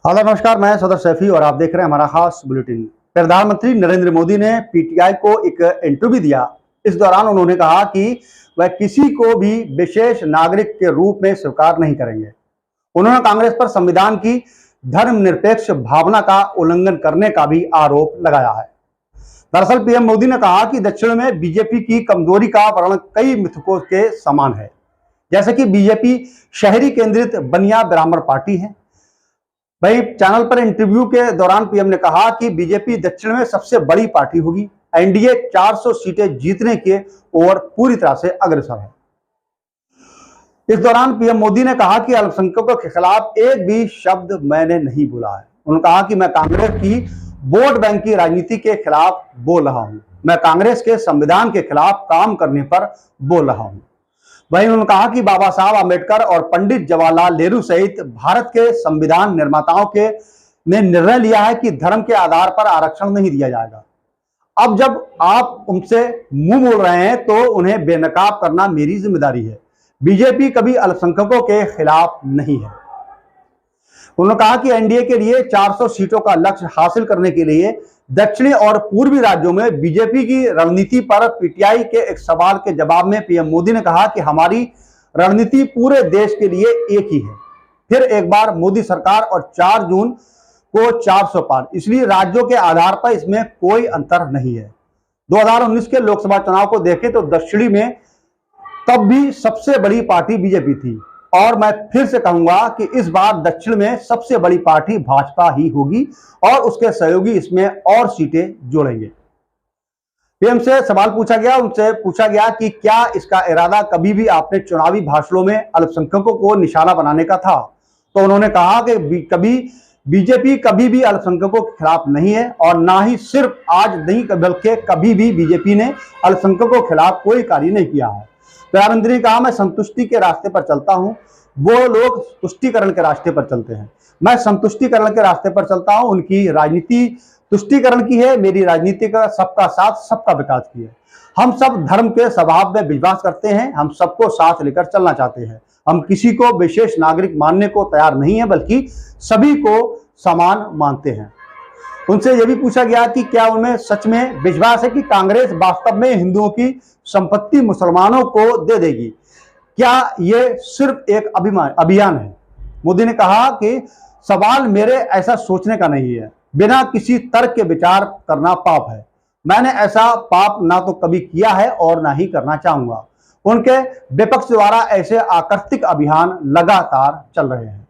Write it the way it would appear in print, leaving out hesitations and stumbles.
Hello नमस्कार, मैं सदर सैफी और आप देख रहे हैं हमारा खास बुलेटिन। प्रधानमंत्री नरेंद्र मोदी ने पीटीआई को एक इंटरव्यू दिया। इस दौरान उन्होंने कहा कि वह किसी को भी विशेष नागरिक के रूप में स्वीकार नहीं करेंगे। उन्होंने कांग्रेस पर संविधान की धर्मनिरपेक्ष भावना का उल्लंघन करने का भी आरोप लगाया है। दरअसल पीएम मोदी ने कहा कि दक्षिण में बीजेपी की कमजोरी का वर्णन कई मिथकों के समान है, जैसे कि बीजेपी शहरी केंद्रित बनिया ब्राह्मण पार्टी है। वही चैनल पर इंटरव्यू के दौरान पीएम ने कहा कि बीजेपी दक्षिण में सबसे बड़ी पार्टी होगी। एनडीए 400 सीटें जीतने के ओर पूरी तरह से अग्रसर है। इस दौरान पीएम मोदी ने कहा कि अल्पसंख्यकों के खिलाफ एक भी शब्द मैंने नहीं बोला है। उन्होंने कहा कि मैं कांग्रेस की वोट बैंक की राजनीति के खिलाफ बोल रहा हूं, मैं कांग्रेस के संविधान के खिलाफ काम करने पर बोल रहा हूं। वहीं उन्होंने कहा कि बाबा साहब आम्बेडकर और पंडित जवाहरलाल नेहरू सहित भारत के संविधान निर्माताओं के ने निर्णय लिया है कि धर्म के आधार पर आरक्षण नहीं दिया जाएगा। अब जब आप उनसे मुंह मोड़ रहे हैं तो उन्हें बेनकाब करना मेरी जिम्मेदारी है। बीजेपी कभी अल्पसंख्यकों के खिलाफ नहीं है। उन्होंने कहा कि एनडीए के लिए 400 सीटों का लक्ष्य हासिल करने के लिए दक्षिणी और पूर्वी राज्यों में बीजेपी की रणनीति पर पीटीआई के एक सवाल के जवाब में पीएम मोदी ने कहा कि हमारी रणनीति पूरे देश के लिए एक ही है। फिर एक बार मोदी सरकार और 4 जून को 400 पार, इसलिए राज्यों के आधार पर इसमें कोई अंतर नहीं है। 2019 के लोकसभा चुनाव को देखें तो दक्षिणी में तब भी सबसे बड़ी पार्टी बीजेपी थी और मैं फिर से कहूंगा कि इस बार दक्षिण में सबसे बड़ी पार्टी भाजपा ही होगी और उसके सहयोगी इसमें और सीटें जोड़ेंगे। पीएम से सवाल पूछा गया, उनसे पूछा गया कि क्या इसका इरादा कभी भी आपने चुनावी भाषणों में अल्पसंख्यकों को निशाना बनाने का था, तो उन्होंने कहा कि बीजेपी कभी भी अल्पसंख्यकों के खिलाफ नहीं है और ना ही सिर्फ आज नहीं बल्कि कभी भी बीजेपी ने अल्पसंख्यकों के खिलाफ कोई कार्य नहीं किया है। प्रधानमंत्री ने कहा, मैं संतुष्टि के रास्ते पर चलता हूं, वो लोग तुष्टिकरण के रास्ते पर चलते हैं, मैं संतुष्टिकरण के रास्ते पर चलता हूं। उनकी राजनीति तुष्टिकरण की है, मेरी राजनीति का सबका साथ सबका विकास की है। हम सब धर्म के स्वभाव में विश्वास करते हैं, हम सबको साथ लेकर चलना चाहते हैं। हम किसी को विशेष नागरिक मानने को तैयार नहीं है, बल्कि सभी को समान मानते हैं। उनसे यह भी पूछा गया कि क्या उनमें सच में विश्वास है कि कांग्रेस वास्तव में हिंदुओं की संपत्ति मुसलमानों को दे देगी, क्या यह सिर्फ एक अभियान है। मोदी ने कहा कि सवाल मेरे ऐसा सोचने का नहीं है, बिना किसी तर्क के विचार करना पाप है। मैंने ऐसा पाप ना तो कभी किया है और ना ही करना चाहूंगा। उनके विपक्ष द्वारा ऐसे आकर्षक अभियान लगातार चल रहे हैं।